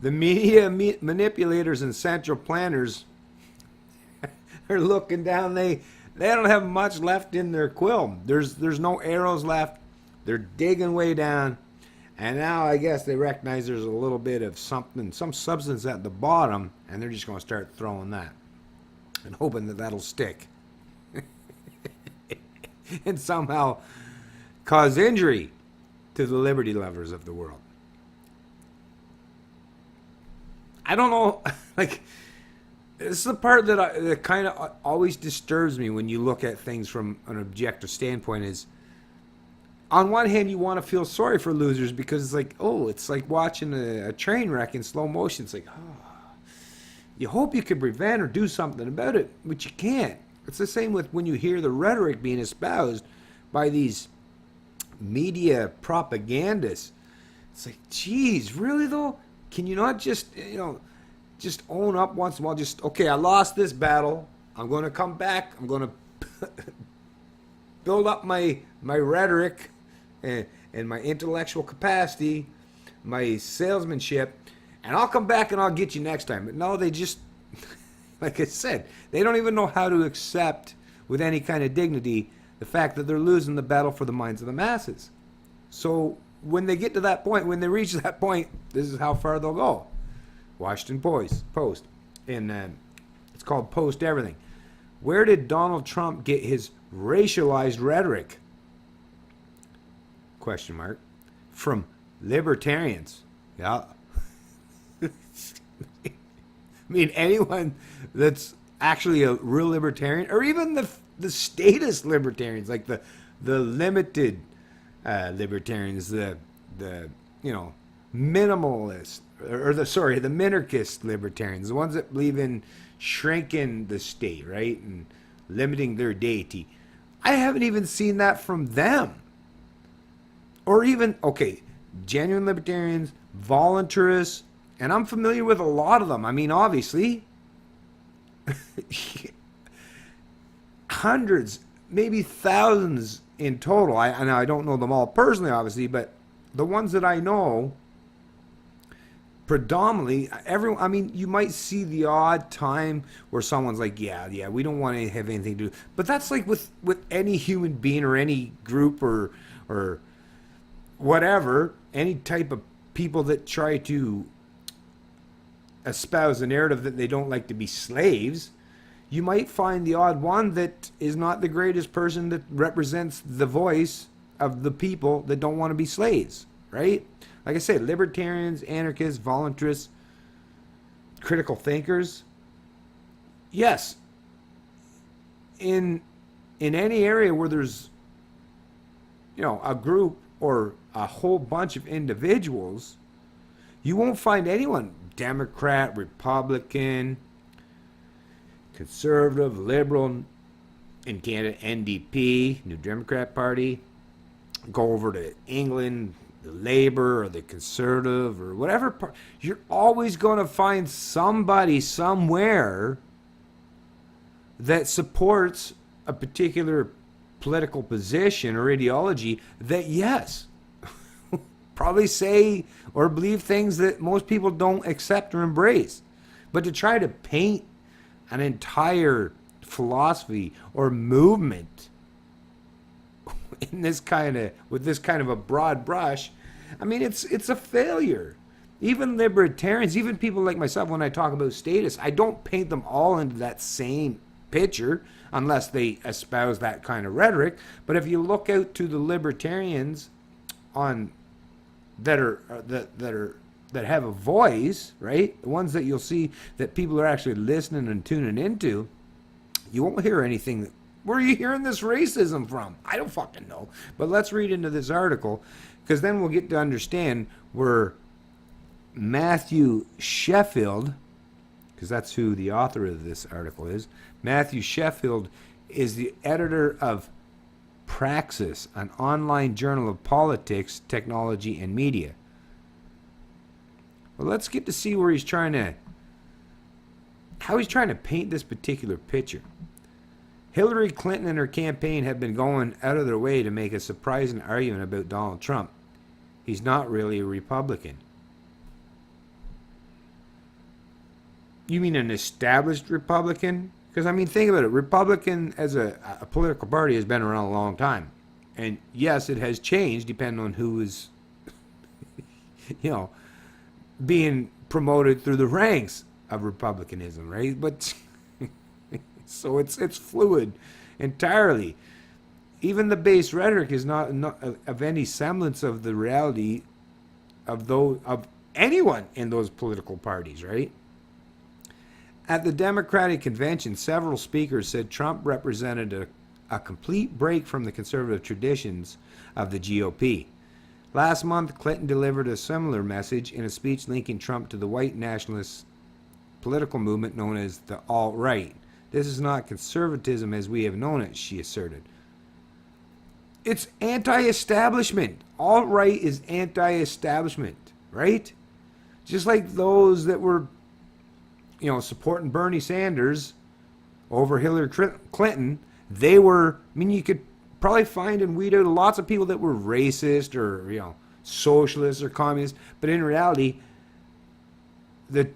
The media manipulators and central planners are looking down. They don't have much left in their quill. There's no arrows left. They're digging way down. And now I guess they recognize there's a little bit of something, some substance at the bottom, and they're just going to start throwing that and hoping that that'll stick and somehow cause injury to the liberty lovers of the world. I don't know, like, this is the part that kind of always disturbs me when you look at things from an objective standpoint is, on one hand, you want to feel sorry for losers because it's like, oh, it's like watching a train wreck in slow motion. It's like, oh, you hope you can prevent or do something about it, but you can't. It's the same with when you hear the rhetoric being espoused by these media propagandists. It's like, geez, really though? Can you not just, just own up once in a while? Just, okay, I lost this battle. I'm going to come back. I'm going to build up my rhetoric and my intellectual capacity, my salesmanship, and I'll come back and I'll get you next time. But no, they just, like I said, they don't even know how to accept with any kind of dignity the fact that they're losing the battle for the minds of the masses. So when they get to that point, when they reach that point, this is how far they'll go. Washington Post. And it's called Post Everything. Where did Donald Trump get his racialized rhetoric? Question mark. From libertarians. Yeah. I mean, anyone that's actually a real libertarian, or even the statist libertarians, like the limited libertarians, the minimalist, or the minarchist libertarians, the ones that believe in shrinking the state, right, and limiting their deity. I haven't even seen that from them. Or even, okay, genuine libertarians, voluntarists, and I'm familiar with a lot of them. I mean, obviously, hundreds, maybe thousands in total. I don't know them all personally, obviously, but the ones that I know, predominantly, everyone. I mean, you might see the odd time where someone's like, yeah, we don't want to have anything to do. But that's like with any human being or any group or whatever, any type of people that try to espouse a narrative that they don't like to be slaves. You might find the odd one that is not the greatest person that represents the voice of the people that don't want to be slaves, right? Like I said, libertarians, anarchists, voluntarists, critical thinkers. Yes, in any area where there's, a group or a whole bunch of individuals, you won't find anyone, Democrat, Republican, conservative, liberal, in Canada, NDP, New Democrat Party, go over to England, the Labour or the Conservative or whatever part, you're always going to find somebody somewhere that supports a particular political position or ideology that, yes, probably say or believe things that most people don't accept or embrace. But to try to paint an entire philosophy or movement in this kind of, with this kind of a broad brush, I mean, it's a failure. Even libertarians, even people like myself, when I talk about status, I don't paint them all into that same picture unless they espouse that kind of rhetoric. But if you look out to the libertarians that have a voice, right? The ones that you'll see that people are actually listening and tuning into, you won't hear anything that, where are you hearing this racism from? I don't fucking know. But let's read into this article, because then we'll get to understand where Matthew Sheffield, because that's who the author of this article is. Matthew Sheffield is the editor of Praxis, an online journal of politics, technology, and media. Well, let's get to see where how he's trying to paint this particular picture. Hillary Clinton and her campaign have been going out of their way to make a surprising argument about Donald Trump. He's not really a Republican. You mean an established Republican? Because, I mean, think about it. Republican as a political party has been around a long time. And yes, it has changed depending on who is, being promoted through the ranks of Republicanism, right? But so it's fluid entirely. Even the base rhetoric is not of any semblance of the reality of anyone in those political parties, right? At the Democratic convention, several speakers said Trump represented a complete break from the conservative traditions of the GOP. Last month, Clinton delivered a similar message in a speech linking Trump to the white nationalist political movement known as the alt-right. This is not conservatism as we have known it, she asserted. It's anti-establishment. Alt-right is anti-establishment, right? Just like those that were, supporting Bernie Sanders over Hillary Clinton, they were, you could probably find and weed out lots of people that were racist or, socialists or communists, but in reality, the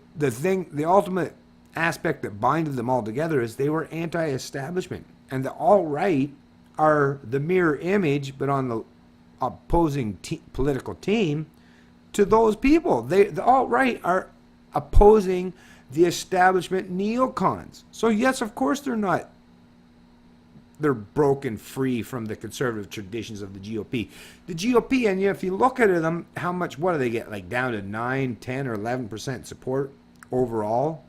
ultimate aspect that binded them all together is they were anti-establishment. And the alt-right are the mirror image, but on the opposing political team, to those people. The alt-right are opposing the establishment neocons. So yes, of course they're broken free from the conservative traditions of the GOP. The GOP, and if you look at them, what do they get? Like down to 9, 10, or 11% support overall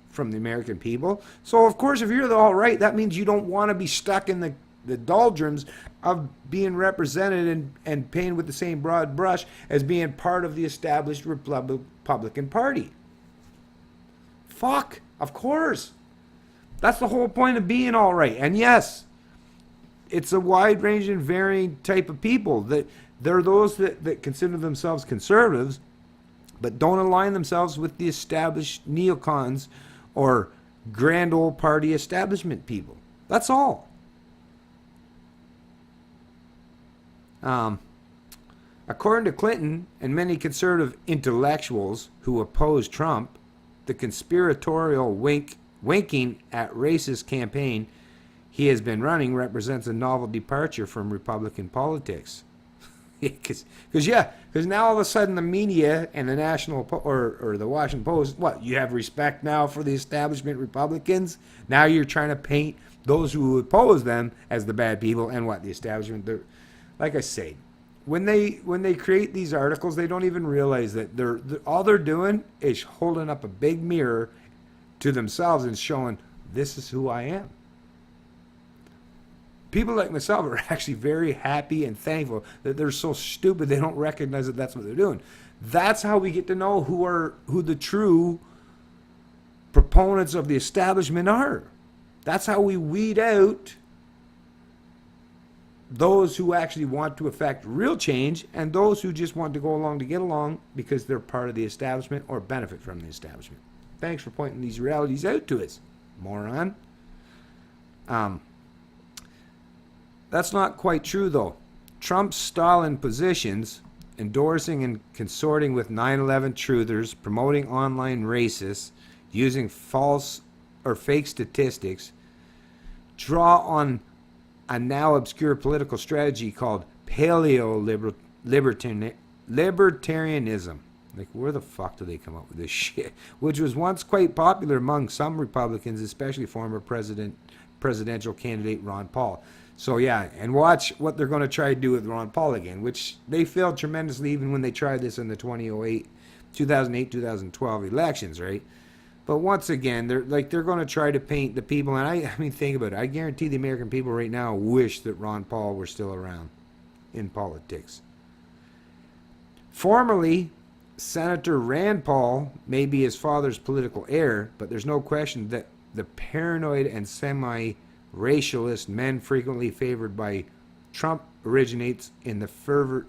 from the American people. So of course, if you're the alt-right, that means you don't want to be stuck in the doldrums of being represented and painted with the same broad brush as being part of the established Republican Party. Fuck, of course. That's the whole point of being alt-right. And yes, it's a wide range and varying type of people. That there are those that consider themselves conservatives, but don't align themselves with the established neocons or grand old party establishment people. That's all. According to Clinton and many conservative intellectuals who oppose Trump, the conspiratorial winking at racist campaign he has been running represents a novel departure from Republican politics. Because now all of a sudden the media and the National or the Washington Post, you have respect now for the establishment Republicans? Now you're trying to paint those who oppose them as the bad people, and the establishment. Like I say, when they create these articles, they don't even realize that all they're doing is holding up a big mirror to themselves and showing, this is who I am. People like myself are actually very happy and thankful that they're so stupid they don't recognize that that's what they're doing. That's how we get to know who the true proponents of the establishment are. That's how we weed out those who actually want to affect real change and those who just want to go along to get along because they're part of the establishment or benefit from the establishment. Thanks for pointing these realities out to us, moron. That's not quite true, though. Trump's Stalin positions, endorsing and consorting with 9/11 truthers, promoting online racists, using false or fake statistics, draw on a now obscure political strategy called paleo-libertarianism. Like, where the fuck do they come up with this shit? Which was once quite popular among some Republicans, especially former presidential candidate Ron Paul. So yeah, and watch what they're going to try to do with Ron Paul again, which they failed tremendously even when they tried this in the 2008-2012 elections, right? But once again, they're going to try to paint the people, and I mean, think about it. I guarantee the American people right now wish that Ron Paul were still around in politics. Formerly, Senator Rand Paul may be his father's political heir, but there's no question that the paranoid and semi-racialist men frequently favored by Trump originates in the fevered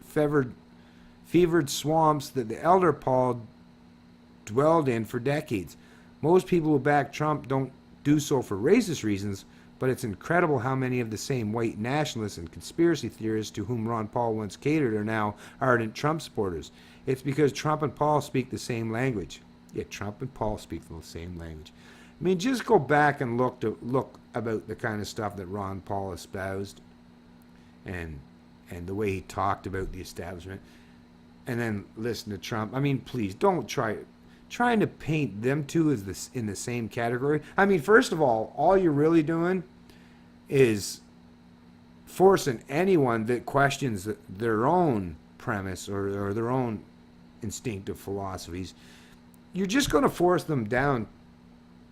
swamps that the elder Paul dwelled in for decades. Most people who back Trump don't do so for racist reasons, but it's incredible how many of the same white nationalists and conspiracy theorists to whom Ron Paul once catered are now ardent Trump supporters. It's because Trump and Paul speak the same language. Yeah, Trump and Paul speak the same language. I mean, just go back and look about the kind of stuff that Ron Paul espoused, and the way he talked about the establishment, and then listen to Trump. I mean, please don't trying to paint them two as this in the same category. I mean, first of all you're really doing is forcing anyone that questions their own premise or their own instinctive philosophies. You're just going to force them down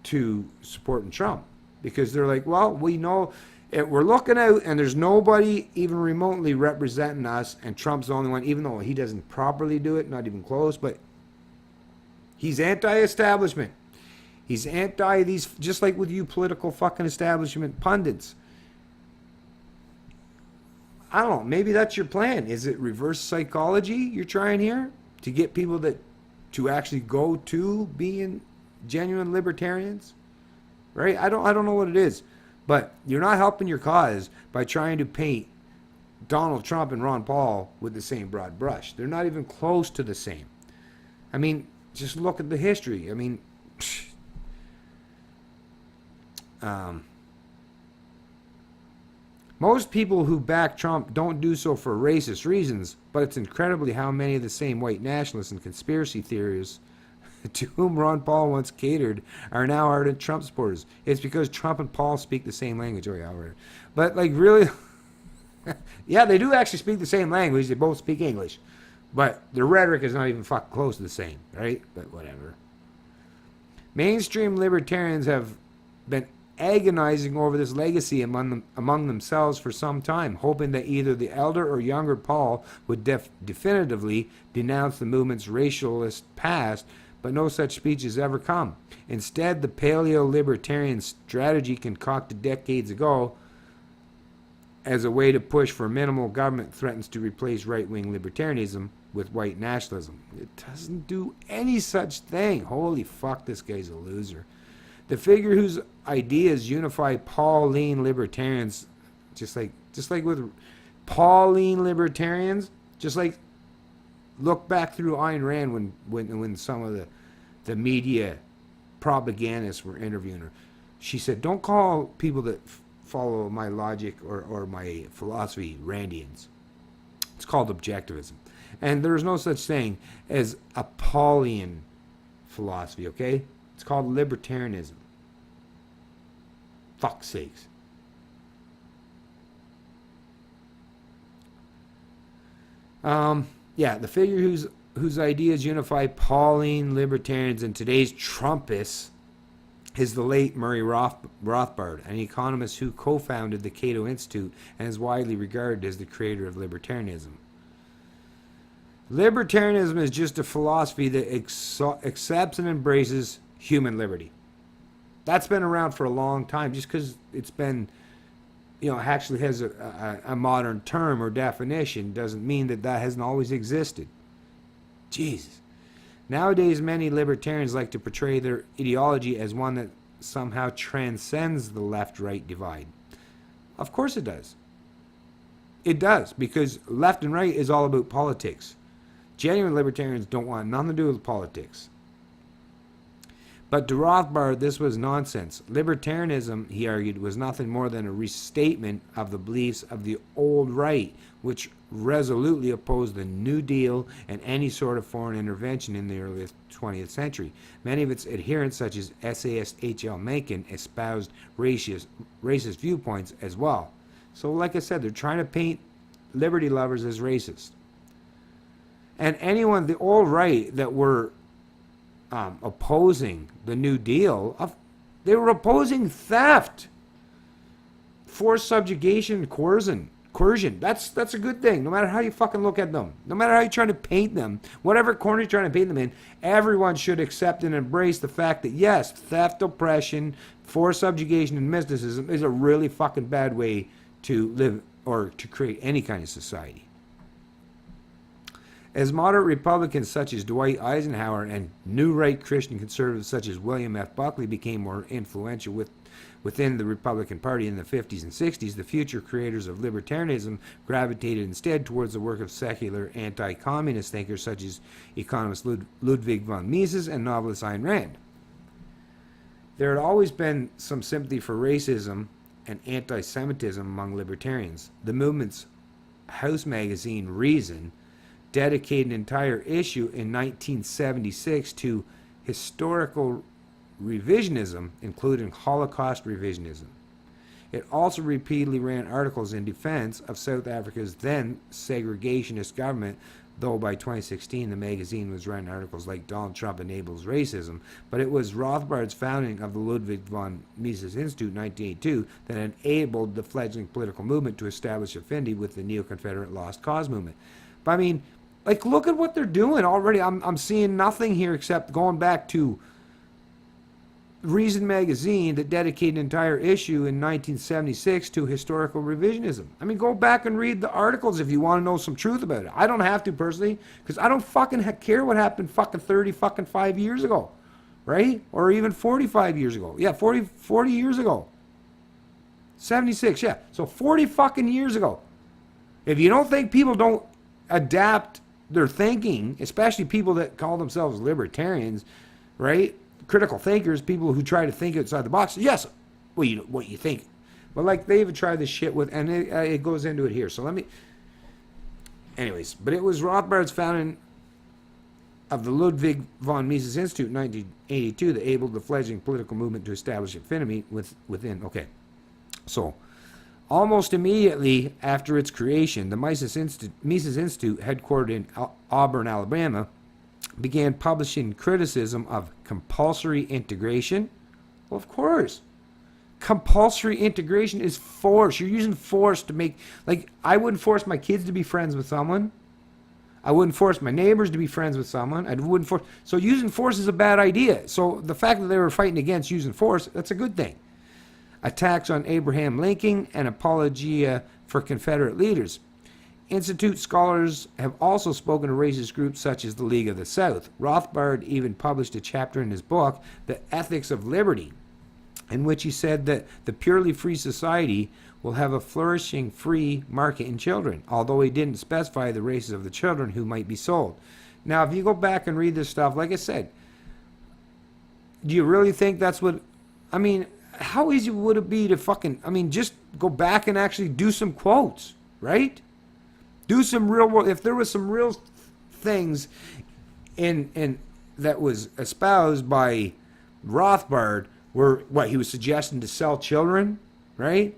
to supporting Trump, because they're like, well, we know we're looking out and there's nobody even remotely representing us, and Trump's the only one, even though he doesn't properly do it, not even close, but he's anti-establishment. He's anti these, just like with you political fucking establishment pundits. I don't know, maybe that's your plan. Is it reverse psychology you're trying here to get people to actually go to being genuine libertarians? Right? I don't know what it is, but you're not helping your cause by trying to paint Donald Trump and Ron Paul with the same broad brush. They're not even close to the same. I mean, just look at the history. I mean, most people who back Trump don't do so for racist reasons, but it's incredibly how many of the same white nationalists and conspiracy theorists to whom Ron Paul once catered are now ardent Trump supporters. It's because Trump and Paul speak the same language. Oh yeah, right. But like really, yeah, they do actually speak the same language. They both speak English, but their rhetoric is not even fucking close to the same, right? But whatever. Mainstream libertarians have been agonizing over this legacy among themselves for some time, hoping that either the elder or younger Paul would definitively denounce the movement's racialist past, but no such speech has ever come. Instead, the paleo-libertarian strategy concocted decades ago as a way to push for minimal government threatens to replace right-wing libertarianism with white nationalism. It doesn't do any such thing. Holy fuck, this guy's a loser. The figure whose ideas unify Pauline libertarians, just like with Pauline libertarians, just like look back through Ayn Rand when some of the media propagandists were interviewing her. She said, don't call people that follow my logic or my philosophy Randians. It's called objectivism. And there's no such thing as a Paulian philosophy, okay? It's called libertarianism. Fuck's sakes. Yeah, the figure whose ideas unify Pauline libertarians and today's Trumpists is the late Murray Rothbard, an economist who co-founded the Cato Institute and is widely regarded as the creator of libertarianism. Libertarianism is just a philosophy that accepts and embraces human liberty. That's been around for a long time. Just because it's been, actually has a modern term or definition doesn't mean that hasn't always existed. Jesus. Nowadays, many libertarians like to portray their ideology as one that somehow transcends the left-right divide. Of course it does. It does, because left and right is all about politics. Genuine libertarians don't want nothing to do with politics. But to Rothbard, this was nonsense. Libertarianism, he argued, was nothing more than a restatement of the beliefs of the old right, which resolutely opposed the New Deal and any sort of foreign intervention in the early 20th century. Many of its adherents, such as essayist H.L. Mencken, espoused racist viewpoints as well. So, like I said, they're trying to paint liberty lovers as racist. And anyone, the old right, that were opposing the New Deal, they were opposing theft, forced subjugation, coercion. That's a good thing, no matter how you fucking look at them. No matter how you're trying to paint them, whatever corner you're trying to paint them in, everyone should accept and embrace the fact that, yes, theft, oppression, forced subjugation, and mysticism is a really fucking bad way to live or to create any kind of society. As moderate Republicans such as Dwight Eisenhower and new right Christian conservatives such as William F. Buckley became more influential within the Republican Party in the 50s and 60s, the future creators of libertarianism gravitated instead towards the work of secular anti-communist thinkers such as economist Ludwig von Mises and novelist Ayn Rand. There had always been some sympathy for racism and anti-Semitism among libertarians. The movement's House magazine, Reason, dedicated an entire issue in 1976 to historical revisionism, including Holocaust revisionism. It also repeatedly ran articles in defense of South Africa's then segregationist government, though by 2016 the magazine was running articles like Donald Trump enables racism. But it was Rothbard's founding of the Ludwig von Mises Institute in 1982 that enabled the fledgling political movement to establish affinity with the neo-Confederate Lost Cause movement. But I mean, like, look at what they're doing already. I'm seeing nothing here except going back to Reason magazine that dedicated an entire issue in 1976 to historical revisionism. I mean, go back and read the articles if you want to know some truth about it. I don't have to personally, because I don't fucking care what happened fucking 5 years ago, right? Or even 45 years ago. Yeah, 40 years ago. 76, yeah. So 40 fucking years ago. If you don't think people don't adapt their thinking, especially people that call themselves libertarians, right? Critical thinkers, people who try to think outside the box. Yes, what you think. But like they even tried this shit with, and it goes into it here. So let me. Anyways, but it was Rothbard's founding of the Ludwig von Mises Institute in 1982 that enabled the fledgling political movement to establish affinity within. Okay, so almost immediately after its creation, the Mises Institute, headquartered in Auburn, Alabama, began publishing criticism of compulsory integration. Well, of course. Compulsory integration is force. You're using force to make, like, I wouldn't force my kids to be friends with someone. I wouldn't force my neighbors to be friends with someone. I wouldn't force. So using force is a bad idea. So the fact that they were fighting against using force, that's a good thing. Attacks on Abraham Lincoln and apologia for Confederate leaders. Institute scholars have also spoken to racist groups such as the League of the South. Rothbard even published a chapter in his book, The Ethics of Liberty, in which he said that the purely free society will have a flourishing free market in children, although he didn't specify the races of the children who might be sold. Now, if you go back and read this stuff, like I said, do you really think that's what... I mean, how easy would it be to fucking... I mean, just go back and actually do some quotes, right? Do some real world. If there was some real things in that was espoused by Rothbard, where what he was suggesting to sell children, right?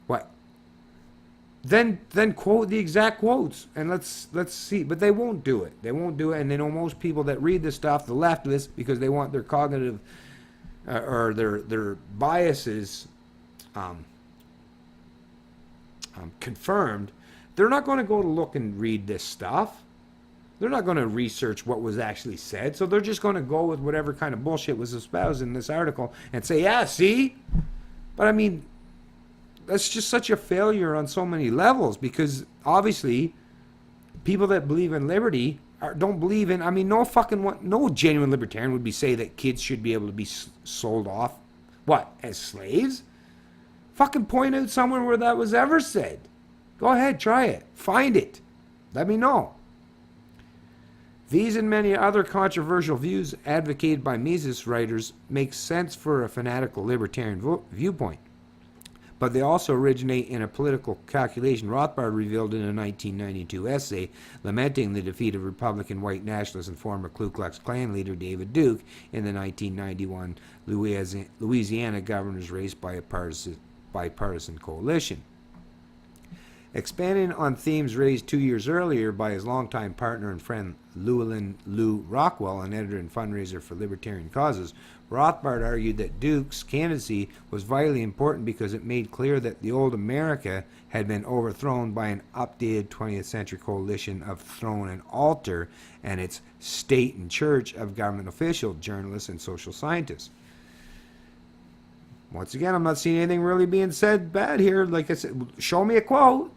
What? Then quote the exact quotes and let's see. But they won't do it. They won't do it. And they know most people that read this stuff, the leftists, because they want their cognitive or their biases confirmed. They're not going to go to look and read this stuff. They're not going to research what was actually said. So they're just going to go with whatever kind of bullshit was espoused in this article and say, yeah, see? But I mean, that's just such a failure on so many levels, because obviously people that believe in liberty don't believe in, I mean, no genuine libertarian would say that kids should be able to be sold off, what, as slaves? Fucking point out somewhere where that was ever said. Go ahead, try it. Find it. Let me know. These and many other controversial views advocated by Mises writers make sense for a fanatical libertarian viewpoint. But they also originate in a political calculation Rothbard revealed in a 1992 essay lamenting the defeat of Republican white nationalist and former Ku Klux Klan leader David Duke in the 1991 Louisiana governor's race by a bipartisan coalition. Expanding on themes raised 2 years earlier by his longtime partner and friend Llewellyn Lou Rockwell, an editor and fundraiser for libertarian causes, Rothbard argued that Duke's candidacy was vitally important because it made clear that the old America had been overthrown by an updated 20th century coalition of throne and altar and its state and church of government officials, journalists, and social scientists. Once again, I'm not seeing anything really being said bad here. Like I said, show me a quote.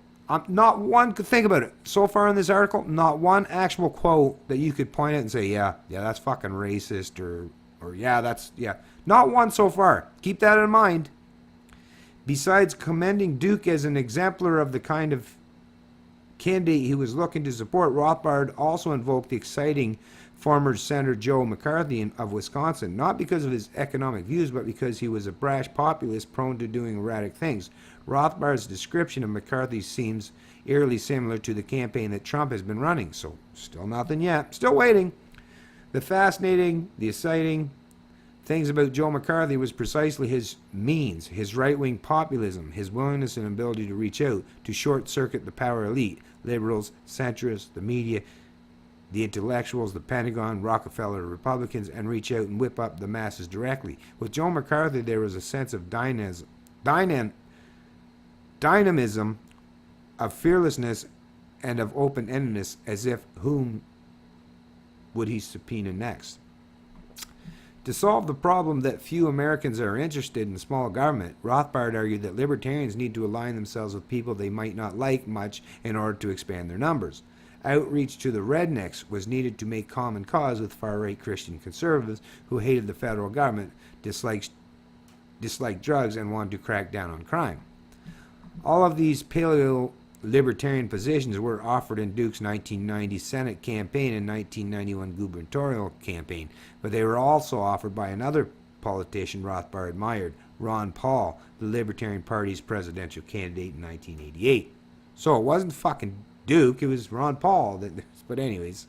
Not one could think about it. So far in this article, not one actual quote that you could point at and say, yeah, that's fucking racist, or yeah. Not one so far. Keep that in mind. Besides commending Duke as an exemplar of the kind of candidate he was looking to support, Rothbard also invoked the exciting former Senator Joe McCarthy of Wisconsin, not because of his economic views, but because he was a brash populist prone to doing erratic things. Rothbard's description of McCarthy seems eerily similar to the campaign that Trump has been running. So, still nothing yet. Still waiting. The fascinating, the exciting things about Joe McCarthy was precisely his means, his right-wing populism, his willingness and ability to reach out, to short-circuit the power elite, liberals, centrists, the media, the intellectuals, the Pentagon, Rockefeller, Republicans, and reach out and whip up the masses directly. With Joe McCarthy, there was a sense of dynamism, of fearlessness, and of open-endedness, as if whom would he subpoena next? To solve the problem that few Americans are interested in small government, Rothbard argued that libertarians need to align themselves with people they might not like much in order to expand their numbers. Outreach to the rednecks was needed to make common cause with far-right Christian conservatives who hated the federal government, disliked drugs, and wanted to crack down on crime. All of these paleo-libertarian positions were offered in Duke's 1990 Senate campaign and 1991 gubernatorial campaign, but they were also offered by another politician Rothbard admired, Ron Paul, the Libertarian Party's presidential candidate in 1988. So it wasn't fucking Duke, it was Ron Paul. But anyways,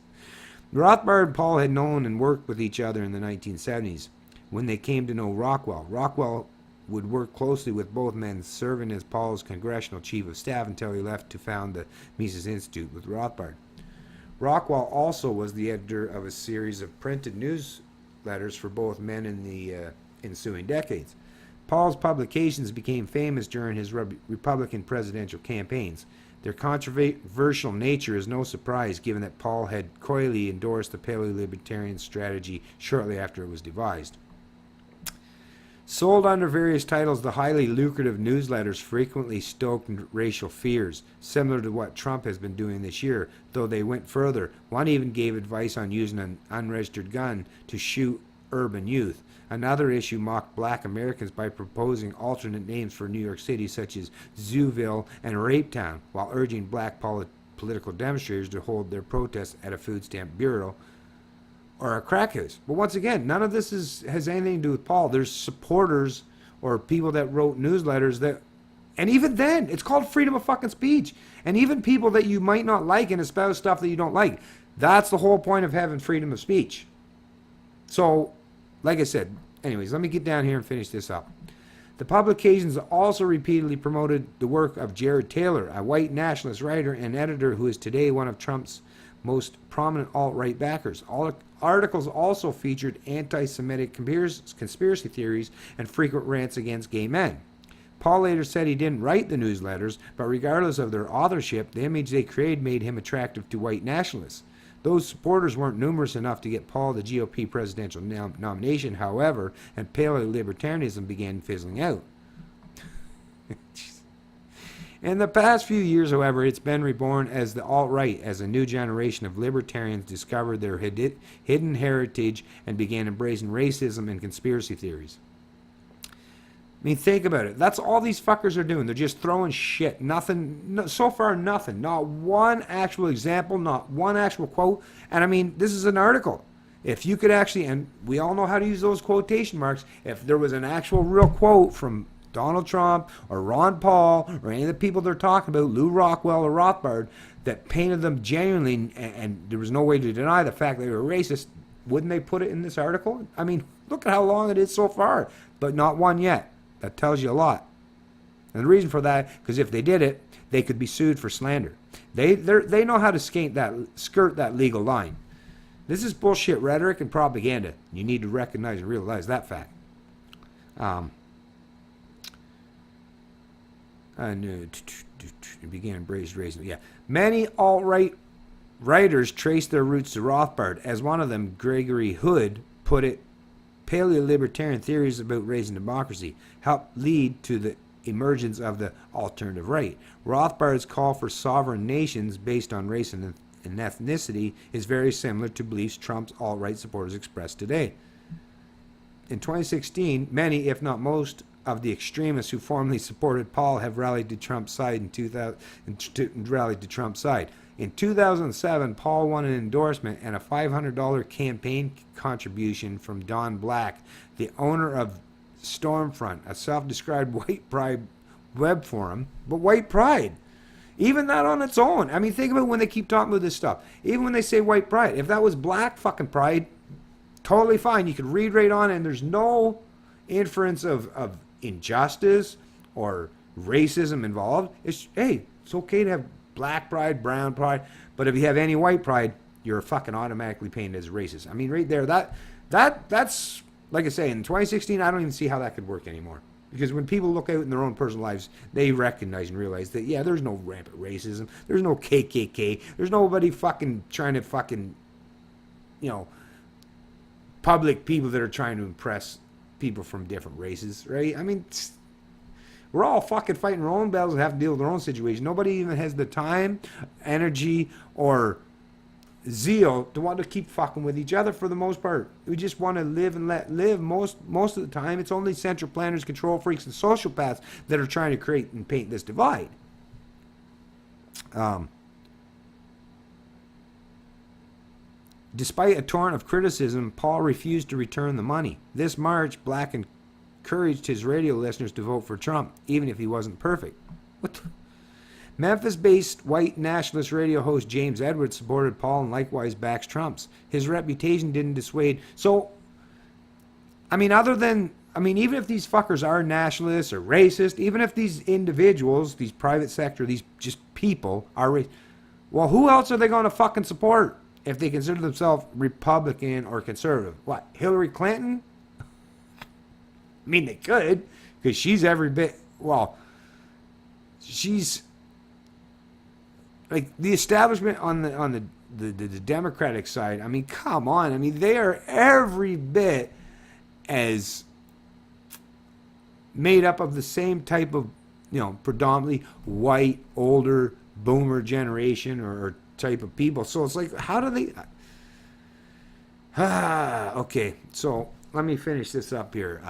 Rothbard and Paul had known and worked with each other in the 1970s when they came to know Rockwell. Rockwell would work closely with both men, serving as Paul's congressional chief of staff until he left to found the Mises Institute with Rothbard. Rockwell also was the editor of a series of printed newsletters for both men in the ensuing decades. Paul's publications became famous during his Republican presidential campaigns. Their controversial nature is no surprise, given that Paul had coyly endorsed the paleo-libertarian strategy shortly after it was devised. Sold under various titles, the highly lucrative newsletters frequently stoked racial fears, similar to what Trump has been doing this year, though they went further. One even gave advice on using an unregistered gun to shoot urban youth. Another issue mocked black Americans by proposing alternate names for New York City, such as Zooville and Rape Town, while urging black political demonstrators to hold their protests at a food stamp bureau or a crack house. But once again, none of this has anything to do with Paul. There's supporters or people that wrote newsletters that, and even then, it's called freedom of fucking speech. And even people that you might not like and espouse stuff that you don't like. That's the whole point of having freedom of speech. So, like I said, anyways, let me get down here and finish this up. The publications also repeatedly promoted the work of Jared Taylor, a white nationalist writer and editor who is today one of Trump's most prominent alt-right backers. All articles also featured anti-Semitic conspiracy theories and frequent rants against gay men. Paul later said he didn't write the newsletters, but regardless of their authorship, the image they created made him attractive to white nationalists. Those supporters weren't numerous enough to get Paul the GOP presidential nomination, however, and paleo-libertarianism began fizzling out. In the past few years, however, it's been reborn as the alt-right, as a new generation of libertarians discovered their hidden heritage and began embracing racism and conspiracy theories. I mean, think about it. That's all these fuckers are doing. They're just throwing shit. Nothing, so far nothing. Not one actual example, not one actual quote. And I mean, this is an article. If you could actually, and we all know how to use those quotation marks, if there was an actual real quote from Donald Trump or Ron Paul or any of the people they're talking about, Lou Rockwell or Rothbard, that painted them genuinely, and there was no way to deny the fact that they were racist, wouldn't they put it in this article? I mean, look at how long it is so far, but not one yet. That tells you a lot. And the reason for that, because if they did it, they could be sued for slander. They know how to skirt that legal line. This is bullshit rhetoric and propaganda. You need to recognize and realize that fact. Began embraced racism. Yeah, many alt-right writers trace their roots to Rothbard. As one of them, Gregory Hood, put it, paleo-libertarian theories about raising democracy helped lead to the emergence of the alternative right. Rothbard's call for sovereign nations based on race and ethnicity is very similar to beliefs Trump's alt-right supporters express today. In 2016, many, if not most, of the extremists who formerly supported Paul have rallied to Trump's side in 2007, Paul won an endorsement and a $500 campaign contribution from Don Black, the owner of Stormfront, a self-described white pride web forum. But white pride, even that on its own. I mean, think about when they keep talking about this stuff. Even when they say white pride, if that was black fucking pride, totally fine. You could read right on, and there's no inference of injustice or racism involved. It's, hey, it's okay to have black pride, brown pride, but if you have any white pride, you're fucking automatically painted as racist. I mean, right there, that's like I say, in 2016, I don't even see how that could work anymore. Because when people look out in their own personal lives, they recognize and realize that, yeah, there's no rampant racism. There's no KKK. There's nobody fucking trying to fucking, public people that are trying to impress people from different races, right? I mean, we're all fucking fighting our own battles and have to deal with our own situation. Nobody even has the time, energy, or zeal to want to keep fucking with each other for the most part. We just want to live and let live. Most of the time, it's only central planners, control freaks, and sociopaths that are trying to create and paint this divide. Despite a torrent of criticism, Paul refused to return the money. This March, Black encouraged his radio listeners to vote for Trump, even if he wasn't perfect. What the? Memphis-based white nationalist radio host James Edwards supported Paul and likewise backs Trump's. His reputation didn't dissuade. So, even if these fuckers are nationalists or racist, even if these individuals, these private sector, these just people are racist, well, who else are they going to fucking support if they consider themselves Republican or conservative? What, Hillary Clinton? I mean, they could, because she's every bit, she's like the establishment on the Democratic side. I mean, come on. I mean, they are every bit as made up of the same type of, predominantly white, older, boomer generation or type of people. So it's like, how do they... okay, so let me finish this up here.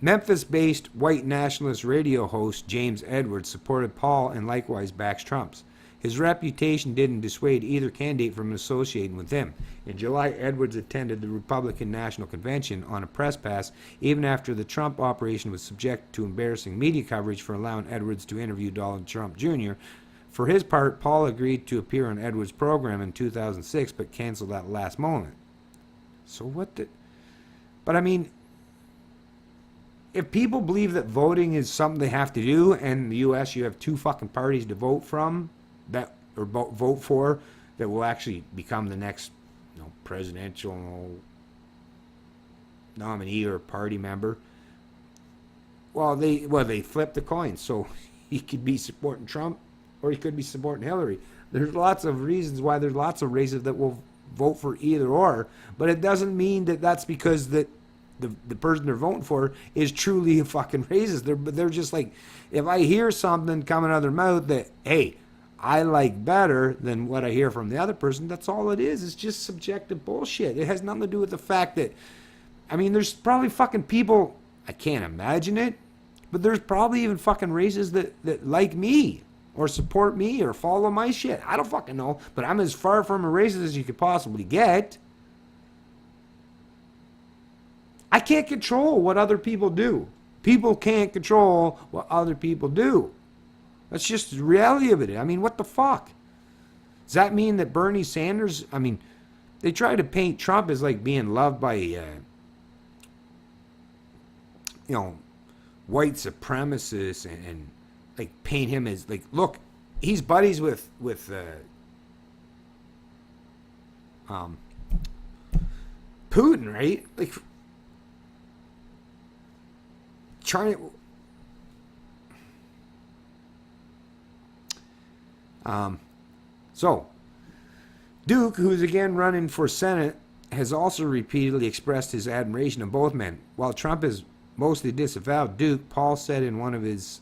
Memphis-based white nationalist radio host James Edwards supported Paul and likewise backs Trump's. His reputation didn't dissuade either candidate from associating with him. In July, Edwards attended the Republican National Convention on a press pass, even after the Trump operation was subject to embarrassing media coverage for allowing Edwards to interview Donald Trump Jr. For his part, Paul agreed to appear on Edwards' program in 2006, but canceled at the last moment. So what the... But I mean... If people believe that voting is something they have to do, and in the U.S. you have two fucking parties to vote from, vote for, that will actually become the next, presidential nominee or party member, they flip the coin. So he could be supporting Trump, or he could be supporting Hillary. There's lots of reasons why there's lots of races that will vote for either or, but it doesn't mean that that's because that the person they're voting for is truly a fucking racist. They're just like, if I hear something coming out of their mouth that, hey, I like better than what I hear from the other person, that's all it is. It's just subjective bullshit. It has nothing to do with the fact that, there's probably fucking people, I can't imagine it, but there's probably even fucking racists that like me or support me or follow my shit. I don't fucking know, but I'm as far from a racist as you could possibly get. I can't control what other people do. People can't control what other people do. That's just the reality of it. What the fuck? Does that mean that Bernie Sanders, they try to paint Trump as like being loved by, white supremacists and like paint him as like, look, he's buddies with Putin, right? Like, trying so Duke, who's again running for Senate, has also repeatedly expressed his admiration of both men. While Trump has mostly disavowed Duke, Paul said in one of his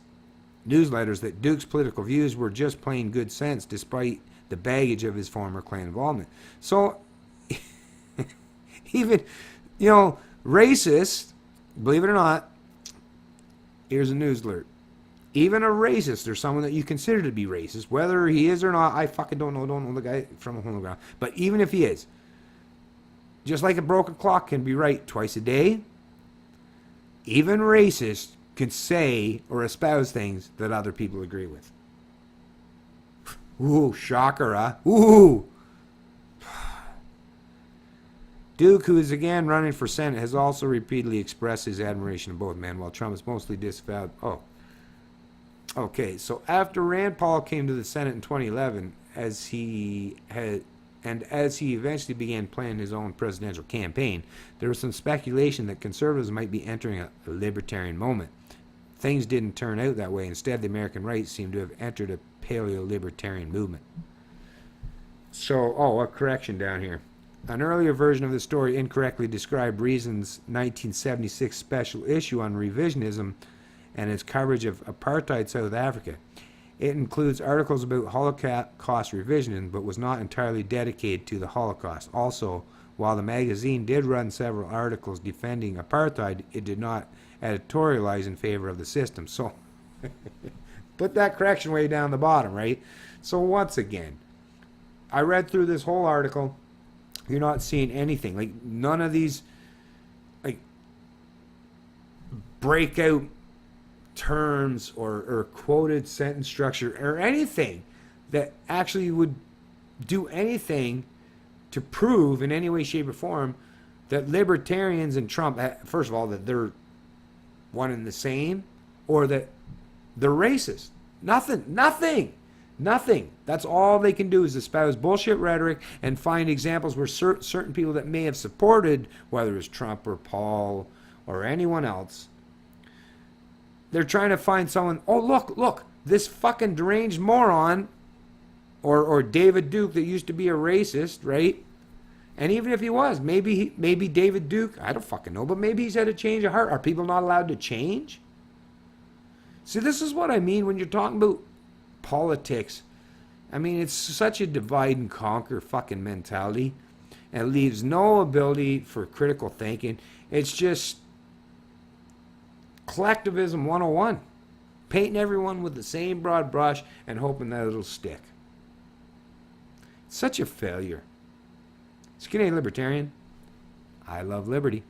newsletters that Duke's political views were just plain good sense despite the baggage of his former Klan involvement. So, even, racist, believe it or not, here's a news alert. Even a racist, or someone that you consider to be racist, whether he is or not, I fucking don't know the guy from a hole in the ground. But even if he is, just like a broken clock can be right twice a day, even racists could say or espouse things that other people agree with. Ooh, shocker, huh? Ooh! Duke, who is again running for Senate, has also repeatedly expressed his admiration of both men, while Trump is mostly disavowed. Oh. Okay, so after Rand Paul came to the Senate in 2011, as he eventually began planning his own presidential campaign, there was some speculation that conservatives might be entering a libertarian moment. Things didn't turn out that way. Instead, the American right seemed to have entered a paleo-libertarian movement. So, a correction down here. An earlier version of the story incorrectly described Reason's 1976 special issue on revisionism and its coverage of apartheid South Africa. It includes articles about Holocaust revisionism, but was not entirely dedicated to the Holocaust. Also, while the magazine did run several articles defending apartheid, it did not editorialize in favor of the system. So, put that correction way down the bottom, right? So once again, I read through this whole article. You're not seeing anything. Like, none of these, like, breakout terms or quoted sentence structure or anything that actually would do anything to prove in any way, shape, or form that libertarians and Trump, first of all, that they're one and the same, or that they're racist. Nothing. That's all they can do is espouse bullshit rhetoric and find examples where certain people that may have supported, whether it's Trump or Paul or anyone else, they're trying to find someone, look, this fucking deranged moron or David Duke that used to be a racist, right? And even if he was, maybe David Duke, I don't fucking know, but maybe he's had a change of heart. Are people not allowed to change? See, this is what I mean when you're talking about politics. I mean, it's such a divide and conquer fucking mentality, and it leaves no ability for critical thinking. It's just collectivism 101. Painting everyone with the same broad brush and hoping that it'll stick. It's such a failure. Skinny Libertarian. I love liberty.